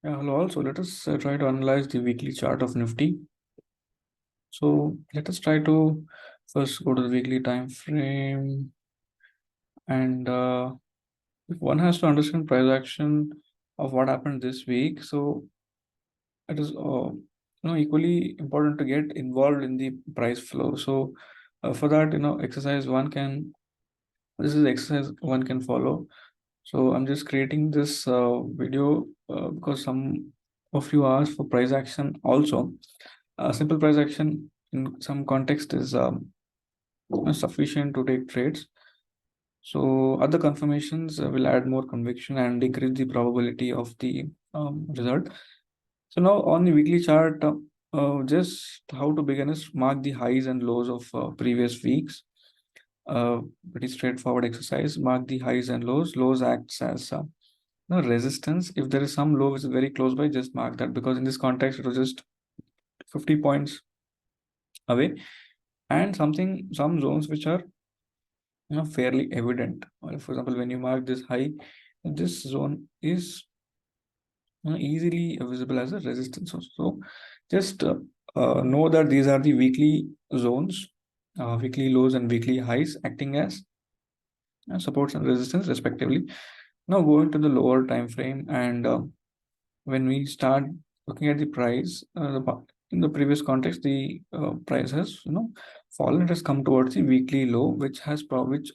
Yeah, hello. Also, let us try to analyze the weekly chart of Nifty. So let us try to first go to the weekly time frame, and if one has to understand price action of what happened this week, so it is equally important to get involved in the price flow. So for that, exercise one can this is exercise one can follow. So I'm just creating this video because some of you asked for price action also. Simple price action in some context is sufficient to take trades. So other confirmations will add more conviction and increase the probability of the result. So now on the weekly chart, just how to begin is mark the highs and lows of previous weeks. Pretty straightforward exercise. Mark the highs and lows. Lows acts as resistance. If there is some low which is very close by, just mark that, because in this context it was just 50 points away, and some zones which are fairly evident. For example, when you mark this high, this zone is easily visible as a resistance also. So just know that these are the weekly zones, weekly lows and weekly highs acting as supports and resistance respectively. Now going to the lower time frame, and when we start looking at the price, in the previous context, the price has fallen. It has come towards the weekly low, which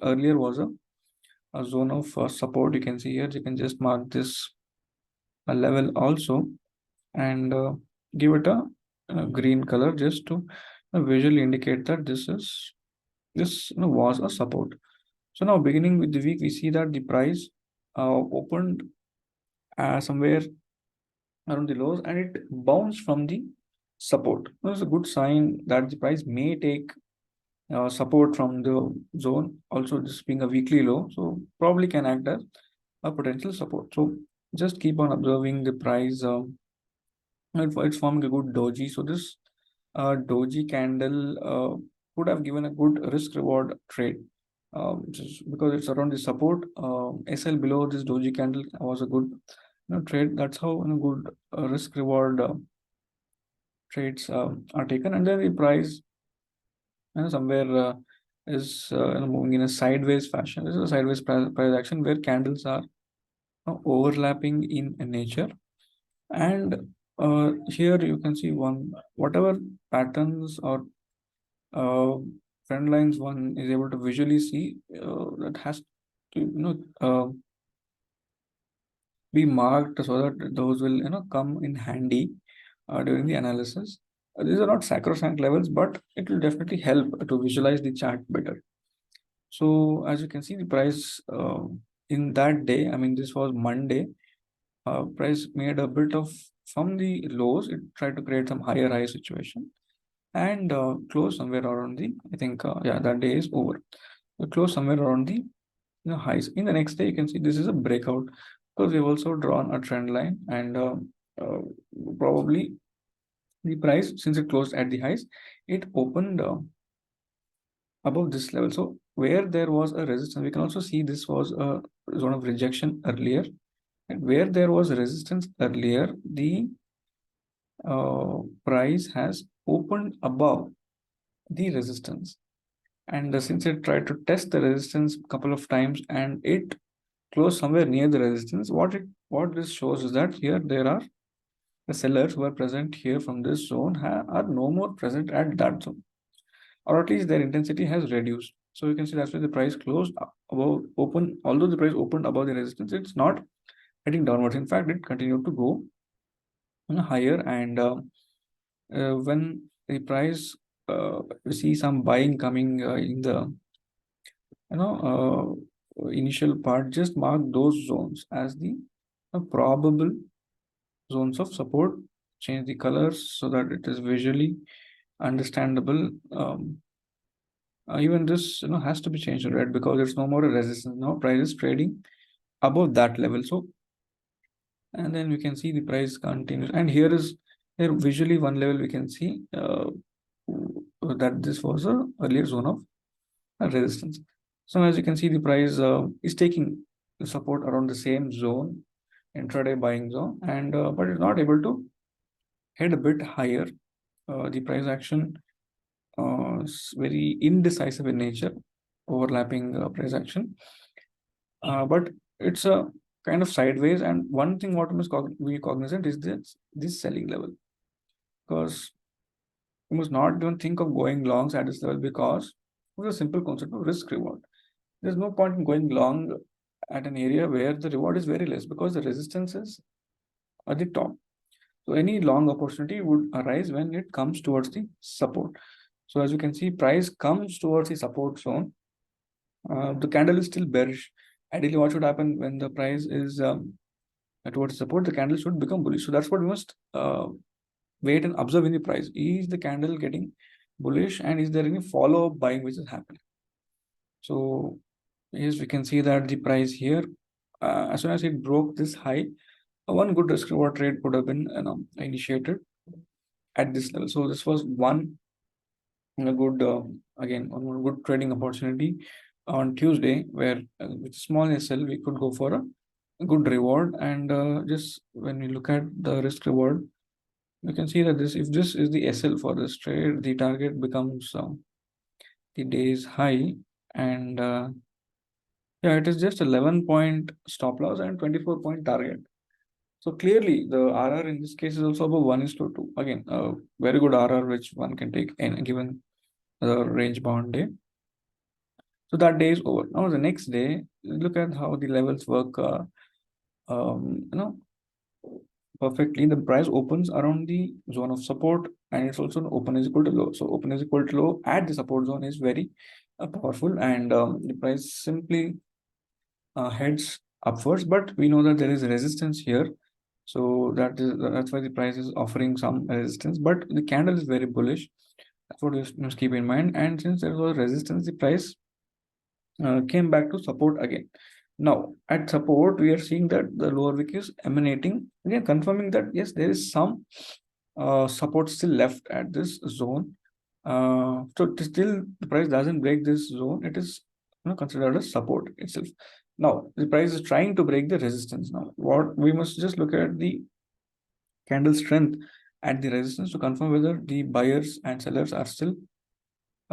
earlier was a zone of support. You can see here. You can just mark this level also, and give it a green color just to visually indicate that this was a support. So now beginning with the week, we see that the price opened somewhere around the lows, and it bounced from the support. That's a good sign that the price may take support from the zone. Also, this being a weekly low, so probably can act as a potential support. So just keep on observing the price. It's forming a good doji. So this doji candle would have given a good risk reward trade. Just because it's around the support, SL below this doji candle was a good trade. That's how good risk reward trades are taken, and then the price somewhere is moving in a sideways fashion. This is a sideways price action where candles are overlapping in nature, and here you can see one whatever patterns or uh, trend lines one is able to visually see, that has to be marked so that those will come in handy during the analysis. These are not sacrosanct levels, but it will definitely help to visualize the chart better. So as you can see, the price in that day, I mean this was Monday, price made a bit of from the lows. It tried to create some higher high situation, and close somewhere around the, I think yeah, that day is over. It closed somewhere around the highs. In the next day, you can see this is a breakout, because we've also drawn a trend line, and uh, probably the price, since it closed at the highs, it opened above this level. So where there was a resistance, we can also see this was a zone of rejection earlier, and where there was resistance earlier, the price has opened above the resistance. And since it tried to test the resistance a couple of times and it closed somewhere near the resistance, what this shows is that here there are the sellers who are present here from this zone are no more present at that zone, or at least their intensity has reduced. So you can see that's why the price closed above open. Although the price opened above the resistance, it's not heading downwards. In fact, it continued to go higher, and when the price we see some buying coming in the initial part, just mark those zones as the probable zones of support. Change the colors so that it is visually understandable. Even this has to be changed to red, because it's no more a resistance. Now price is trading above that level. So, and then we can see the price continues, and here visually one level we can see that this was a earlier zone of resistance. So as you can see, the price is taking the support around the same zone, intraday buying zone, and but it's not able to head a bit higher. The price action is very indecisive in nature, overlapping price action, but it's a kind of sideways. And one thing what we must be cognizant is this selling level, because you must not even think of going longs at this level because of the simple concept of risk reward. There's no point in going long at an area where the reward is very less because the resistance is at the top. So any long opportunity would arise when it comes towards the support. So as you can see, price comes towards the support zone. The candle is still bearish. Ideally, what should happen when the price is towards support? The candle should become bullish. So that's what we must wait and observe in the price. Is the candle getting bullish, and is there any follow-up buying which is happening? So yes, we can see that the price here, as soon as it broke this high, one good risk reward trade would have been initiated at this level. So this was one a good again one good trading opportunity on Tuesday, where with small SL we could go for a good reward. And just when we look at the risk reward, we can see that this if this is the SL for this trade, the target becomes the day's high, and yeah, it is just 11 point stop loss and 24 point target. So clearly, the RR in this case is also above 1:2. Again, a very good RR which one can take in given the range bound day. So that day is over. Now the next day, look at how the levels work. You know, perfectly. The price opens around the zone of support, and it's also open is equal to low. So open is equal to low at the support zone is very powerful, and the price simply heads upwards. But we know that there is resistance here, so that's why the price is offering some resistance. But the candle is very bullish. That's what you must keep in mind. And since there was resistance, the price came back to support again. Now, at support, we are seeing that the lower wick is emanating, again confirming that yes, there is some support still left at this zone. Still the price doesn't break this zone, it is considered as support itself. Now, the price is trying to break the resistance. Now, what we must just look at the candle strength at the resistance to confirm whether the buyers and sellers are still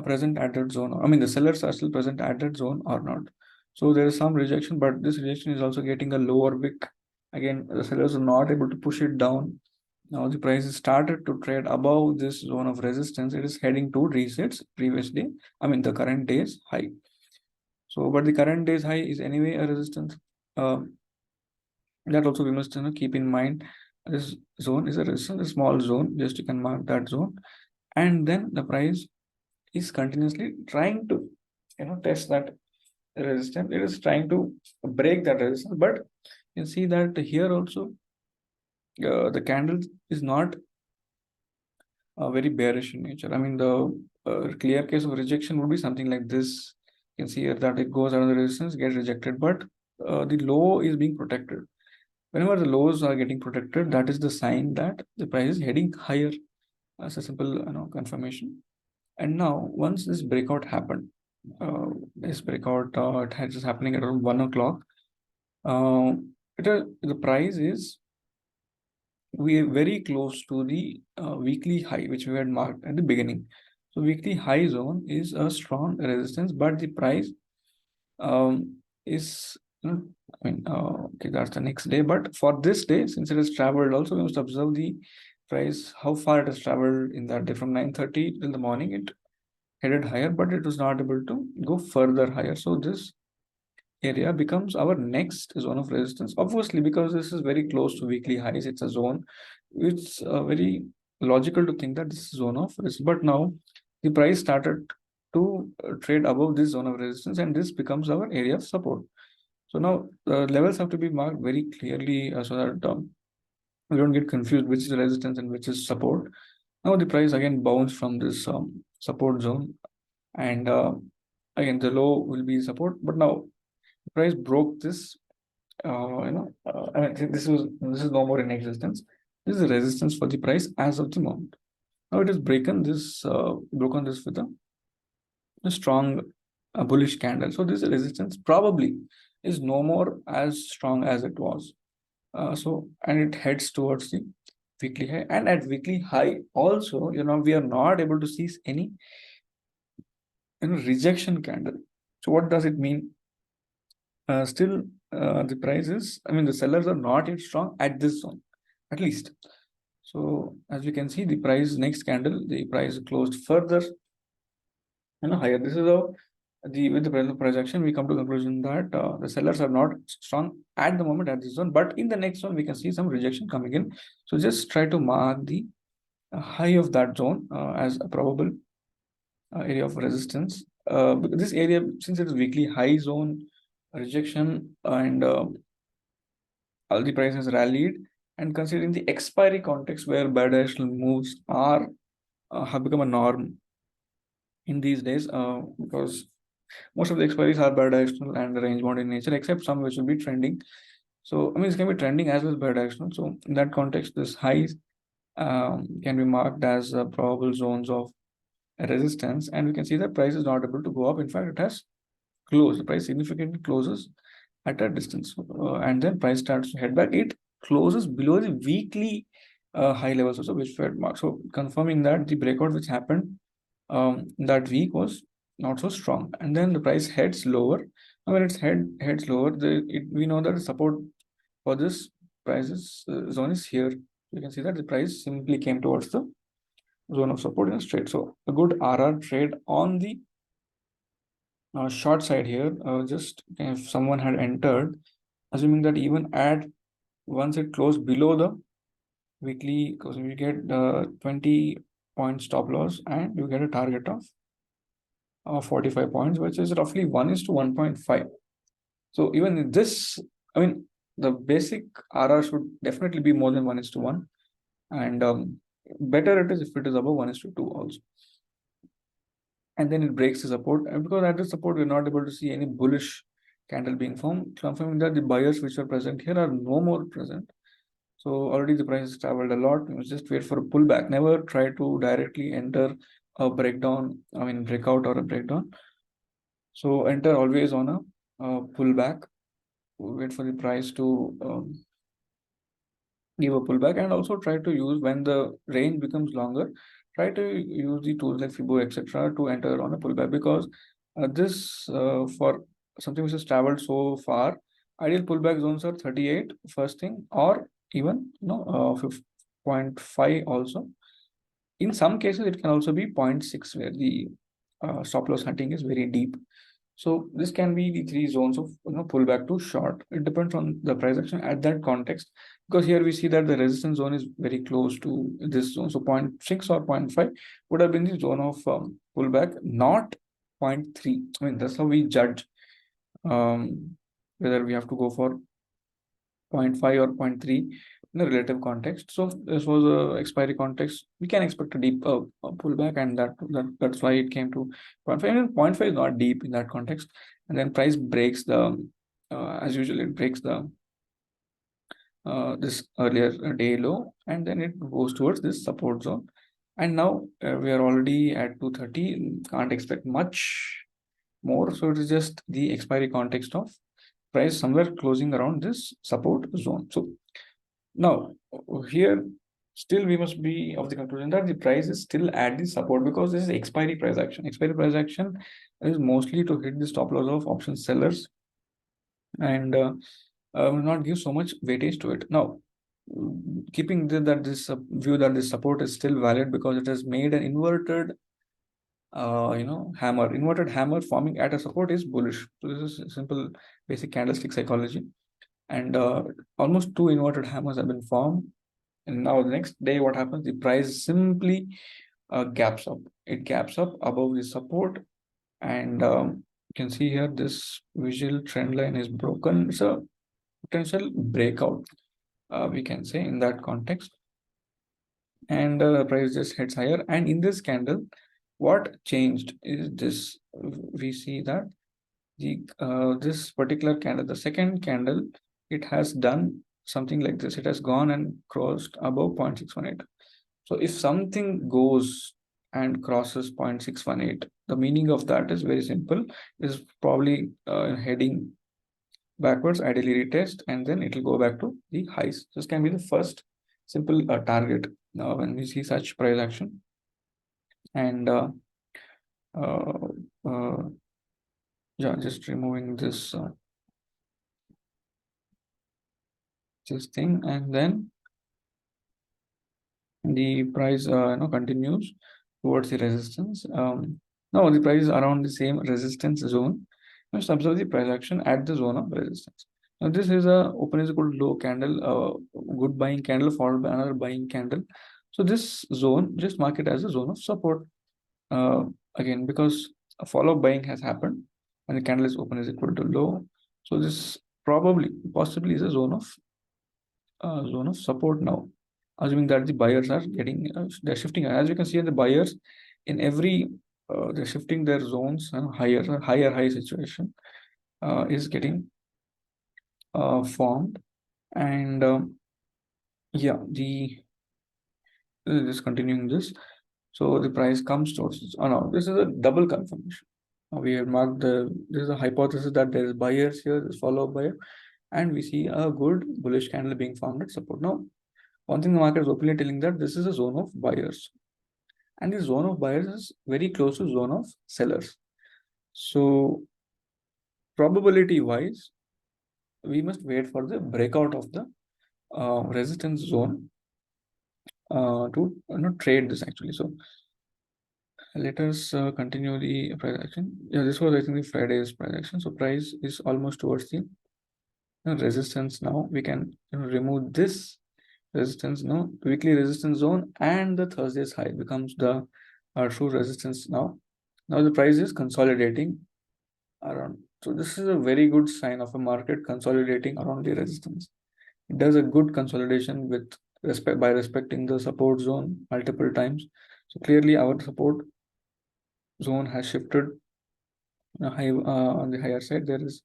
present at that zone. I mean, the sellers are still present at that zone or not. So there is some rejection, but this rejection is also getting a lower wick. Again, the sellers are not able to push it down. Now the price is started to trade above this zone of resistance. It is heading to resets previous day. I mean, the current day's high. So, but the current day's high is anyway a resistance. That also we must keep in mind. This zone is a resistance, a small zone. Just you can mark that zone, and then the price is continuously trying to test that resistance. It is trying to break that resistance, but you see that here also the candle is not very bearish in nature. I mean, the clear case of rejection would be something like this. You can see here that it goes under the resistance, gets rejected, but the low is being protected. Whenever the lows are getting protected, that is the sign that the price is heading higher. As a simple confirmation. And now, once this breakout happened, this breakout it had just happening at around 1 o'clock. The price is we are very close to the weekly high which we had marked at the beginning. So weekly high zone is a strong resistance, but the price is I mean okay, that's the next day. But for this day, since it has traveled, also we must observe the price how far it has traveled in that day. From 9:30 till the morning, it headed higher, but it was not able to go further higher. So this area becomes our next zone of resistance. Obviously, because this is very close to weekly highs, it's a zone. It's very logical to think that this is zone of resistance. But now the price started to trade above this zone of resistance, and this becomes our area of support. So now the levels have to be marked very clearly so that we don't get confused which is resistance and which is support. Now the price again bounced from this support zone, and again the low will be support. But now the price broke this. I mean, this is no more in existence. This is a resistance for the price as of the moment. Now it has broken this with a strong bullish candle. So this resistance probably is no more as strong as it was. And it heads towards the weekly high, and at weekly high also, we are not able to see any rejection candle. So what does it mean? Still, the prices, the sellers are not yet strong at this zone, at least. So as you can see, the price next candle, the price closed further higher. This is how with the price projection, we come to conclusion that the sellers are not strong at the moment at this zone, but in the next one we can see some rejection coming in. So just try to mark the high of that zone as a probable area of resistance. This area, since it is weekly high zone rejection, and all the prices rallied, and considering the expiry context where bidirectional moves are have become a norm in these days, because most of the expiries are bidirectional and range bound in nature, except some which will be trending. So it can be trending as well as bidirectional. So in that context, this highs can be marked as probable zones of resistance, and we can see that price is not able to go up. In fact, it has closed. The price significantly closes at a distance, and then price starts to head back. It closes below the weekly high levels also, which were marked. So confirming that the breakout which happened that week was not so strong, and then the price heads lower. And when it's heads lower, we know that the support for this prices zone is here. You can see that the price simply came towards the zone of support in a straight. So a good RR trade on the short side here. Just if someone had entered, assuming that even at once it closed below the weekly, because we get 20 point stop loss, and you get a target of 45 points, which is roughly 1:1.5. So even in this, the basic RR should definitely be more than 1:1, and better it is if it is above 1:2 also. And then it breaks the support, and because at the support we're not able to see any bullish candle being formed, confirming that the buyers which are present here are no more present. So already the price has traveled a lot. You just wait for a pullback. Never try to directly enter a breakdown, breakout or a breakdown. So enter always on a pullback. Wait for the price to give a pullback, and also try to use, when the range becomes longer, try to use the tools like Fibo, etc., to enter on a pullback, because this for something which has traveled so far, ideal pullback zones are 38 first thing, or even 0.5 also. In some cases it can also be 0.6, where the stop loss hunting is very deep. So this can be the three zones of pullback to short. It depends on the price action at that context, because here we see that the resistance zone is very close to this zone. So 0.6 or 0.5 would have been the zone of pullback, not 0.3. That's how we judge whether we have to go for 0.5 or 0.3 in a relative context. So this was a expiry context. We can expect a deep pullback, and that's why it came to 0.5. And 0.5 is not deep in that context. And then price breaks the, as usual, it breaks the this earlier day low, and then it goes towards this support zone. And now we are already at 230. Can't expect much more. So it is just the expiry context of price somewhere closing around this support zone. So now here still we must be of the conclusion that the price is still at the support, because this is expiry price action. Expiry price action is mostly to hit the stop loss of option sellers, and will not give so much weightage to it. Now, keeping that this view that this support is still valid, because it has made an inverted hammer. Inverted hammer forming at a support is bullish. So this is simple basic candlestick psychology, and almost two inverted hammers have been formed. And now the next day, what happens? The price simply gaps up. It gaps up above the support, and you can see here this visual trend line is broken. It's a potential breakout, we can say, in that context. And price just heads higher. And in this candle, what changed is this. We see that the this particular candle, the second candle, it has done something like this. It has gone and crossed above 0.618. So if something goes and crosses 0.618, the meaning of that is very simple, is probably heading backwards, ideally retest, and then it will go back to the highs. This can be the first simple target when we see such price action. And uh, uh, yeah, just removing this thing, and then the price continues towards the resistance. Now the price is around the same resistance zone. Just observe the price action at the zone of resistance. Now this is a open is equal to low candle, good buying candle followed by another buying candle. So this zone, just mark it as a zone of support. uh, Again, because a follow buying has happened and the candle is open is equal to low, so this probably possibly is a zone of support now, assuming that the buyers are getting they're shifting. As you can see, the buyers in every they're shifting their zones, higher high situation is getting formed. And yeah, the just continuing this. So the price comes towards this. Oh no, this is a double confirmation. We have marked this is a hypothesis that there is buyers here, this follow buyer, and we see a good bullish candle being formed at support. Now, one thing the market is openly telling that this is a zone of buyers, and the zone of buyers is very close to zone of sellers. So probability wise, we must wait for the breakout of the resistance zone to trade this actually. So let us continue the price action. Yeah, this was I think the Friday's price action. So price is almost towards the resistance now. We can remove this resistance now. Weekly resistance zone and the Thursday's high becomes the true resistance now. Now the price is consolidating around. So this is a very good sign of a market consolidating around the resistance. It does a good consolidation with respect by respecting the support zone multiple times. So clearly our support zone has shifted high on the higher side. There is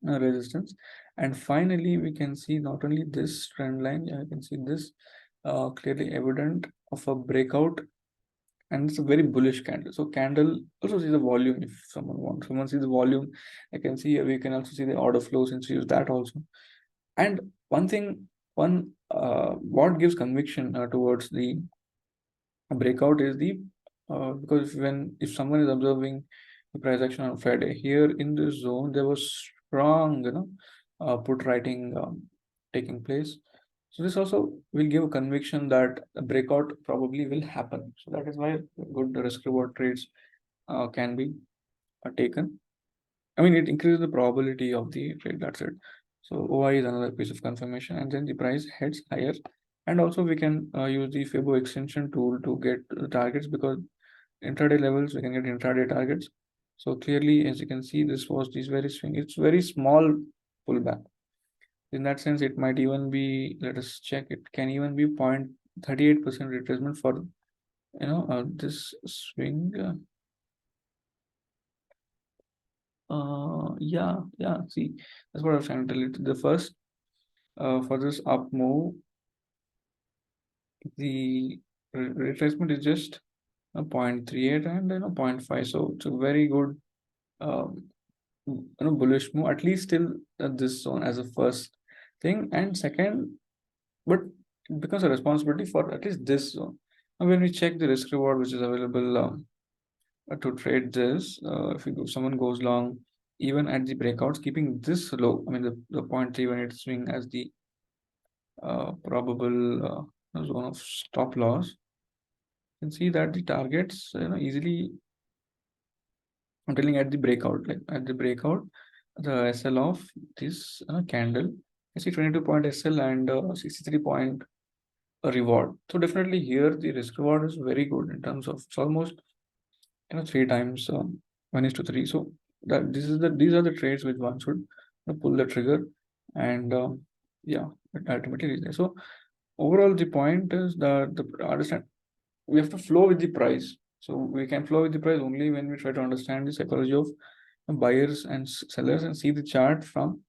resistance, and finally we can see not only this trend line, you can see this clearly evident of a breakout, and it's a very bullish candle. So candle also see the volume if someone sees the volume. I can see we can also see the order flow since we use that also. And what gives conviction towards the breakout is the because when if someone is observing the price action on Friday here in this zone, there was strong put writing taking place. So this also will give a conviction that a breakout probably will happen. So that is why good risk reward trades can be taken. I mean, it increases the probability of the trade. That's it. So OI is another piece of confirmation, and then the price heads higher. And also we can use the Fibonacci extension tool to get targets, because intraday levels we can get intraday targets. So clearly, as you can see, this was this very swing. It's very small pullback. In that sense, it might even be. Let us check. It can even be 0.38% retracement for this swing. Yeah. See, that's what I was trying to tell you. The first for this up move, the retracement is just 0.38 and 0.5. So it's a very good bullish move, at least till this zone as a first thing. And second, but it becomes a responsibility for at least this zone. Now, when we check the risk reward which is available to trade this, if someone goes long, even at the breakouts, keeping this low, I mean the 0.3 when it's swing as the probable zone of stop loss, you can see that the targets easily. I'm telling at the breakout, like at the breakout, the SL of this candle, I see 22 point SL and 63 point reward. So definitely here the risk reward is very good in terms of it's almost three times 1:3. So that these are the trades which one should pull the trigger, and yeah, it ultimately is there. So overall, the point is that understand we have to flow with the price. So we can flow with the price only when we try to understand the psychology of buyers and sellers and see the chart from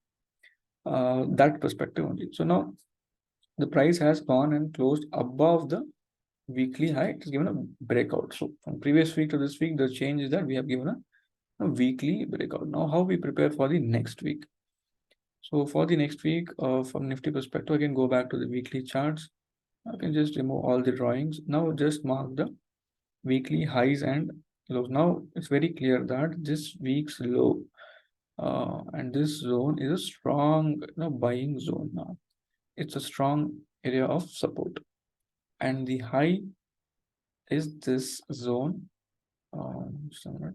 that perspective only. So now the price has gone and closed above the weekly high. It is given a breakout. So from previous week to this week, the change is that we have given a weekly breakout. Now how we prepare for the next week? So for the next week, from Nifty perspective, I can go back to the weekly charts. I can just remove all the drawings. Now just mark the weekly highs and lows. Now it's very clear that this week's low and this zone is a strong buying zone now. It's a strong area of support, and the high is this zone. Just a minute.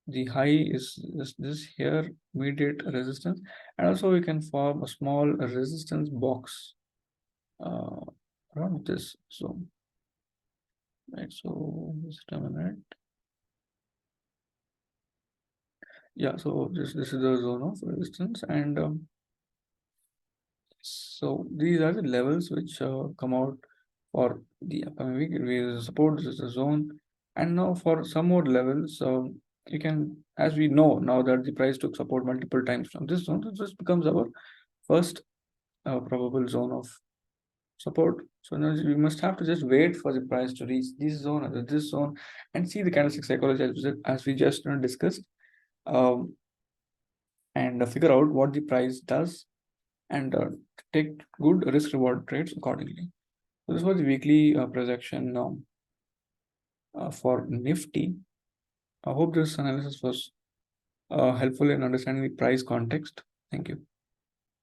The high is this here, immediate resistance, and also we can form a small resistance box uh, around this zone, right? So just a minute. Yeah, so this is the zone of resistance, and so these are the levels which come out for the upcoming week. We support, this is the zone, and now for some more levels, you can, as we know now that the price took support multiple times from this zone, so this becomes our first probable zone of support. So now we must have to just wait for the price to reach this zone or this zone and see the candlestick psychology as we just discussed, um, and figure out what the price does, and take good risk reward trades accordingly. So this was the weekly projection for Nifty. I hope this analysis was helpful in understanding the price context. Thank you.